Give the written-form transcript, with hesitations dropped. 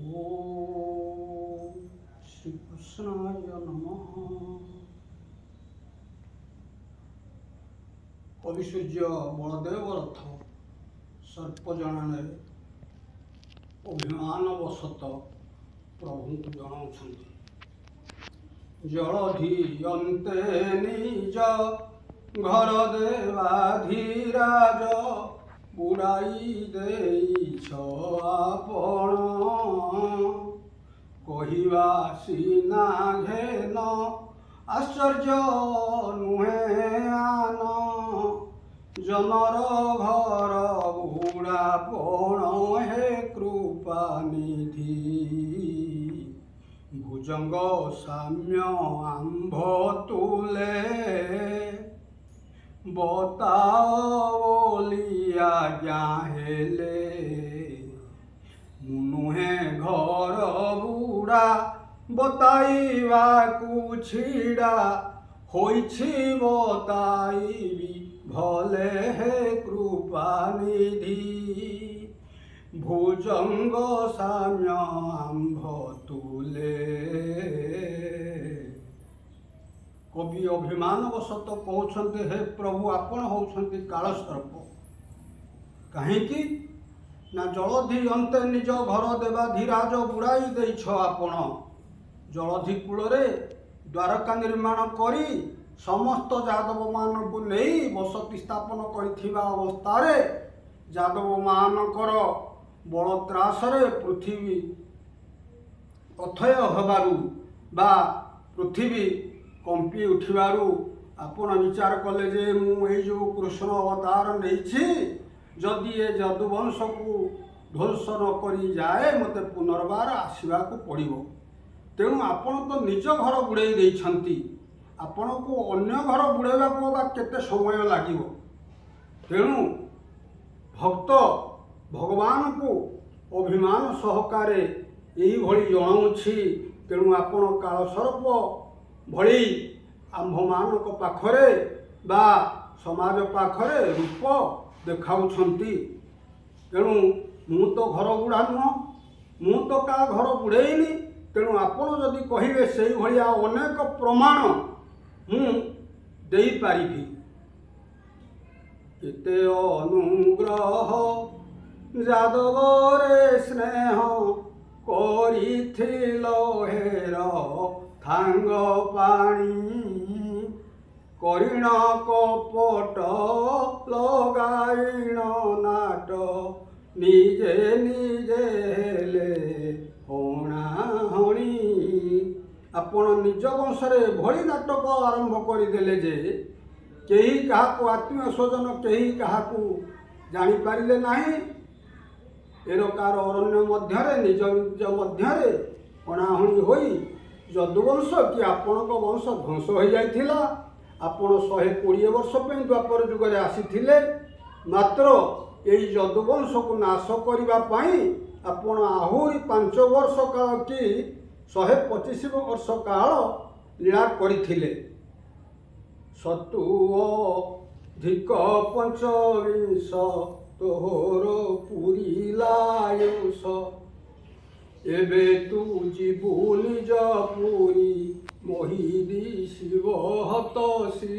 ओम श्री कृष्णाय नमः। कविसूर्य बलदेव रथ सर्पजनने अभिमानवशत प्रभु को जनाउछन्ति। जलधि अन्ते निज घर देवाधीराज बुड़ाई देइछ आपण कहिबा सीना घेन आश्चर्य नुहे आन जनर घर बुड़ापण हे कृपानिधि भुजंग साम्य आंभ तुले बताओ बोलिया जाहेले मुनुहे घर बुड़ा बताइबा कुछिड़ा होइछि बताइबी भले हे कृपानिधि भुजंग साम्य आंभ तुले। कवि अभिमानवशत कहते हे प्रभु आपण होउछन्ति कालसर्प काहेकि ना जलधि अंते निज घर देवाधीराज बुड़ाई देइछ आपण जलधि कूलरे द्वारका निर्माण करी समस्त यादव मानकु नहीं बसति स्थापन करिथिबा अवस्थारे यादव मानकर बलत्रासरे पृथ्वी अथय हबारु बा पृथ्वी कंपी उठिबारु आपण विचार कले जे मु ए जो कृष्ण अवतार नेछि जदि ए यदुवंश को ध्वंस न करी जाए मते पुनर्बार आसवा को पड़िबो। तेणु आपण तो निज घर बुड़ाई देइछन्ति आपण को अन्य घर बुड़ाइबा को बा केते समय लागिबो। तेणु भक्त भगवान को अभिमान सहकारे यही भली जनाउछि। तेणु आपण कालसर्प भली आम्भमानक पाखरे बा समाज पाखरे रूप देखाउछन्ति। तेणु मु तो घर बुढ़ा नुह मु तो का घर बुड़ेइनी। तेणु आपण जदि कहिबे सेई भलिया अनेक प्रमाण मु देई पारिबी। केते अनुग्रह यादवरे स्नेह करिथिल हेर थांग पाणी करिण कपट लगाइण नाट निजे निजे हेले हणाहणी। आपण निज वंशरे भली नाटक आरंभ करदेले जे केही काहाकू आत्मीय स्वजन केही काहाकू जानी पारिले नाही। एरकार अरण्य मध्यरे निज निज मध्यरे हणाहणी होई यदुवंश कि आपणक वंश ध्वंस हो जाइथिला। आपण 120 वर्ष पे द्वापर जुगरे आसीथिले मात्र एई यदुवंश को नाश करिबा पई आपण आहुरी 5 वर्ष काल कि 125 वर्ष काल लीला करिथिले। सतु धिक 25 तोहर पुरीलायुष एबे तू जीवु निज पुरी मोहिदी शिव हतसी।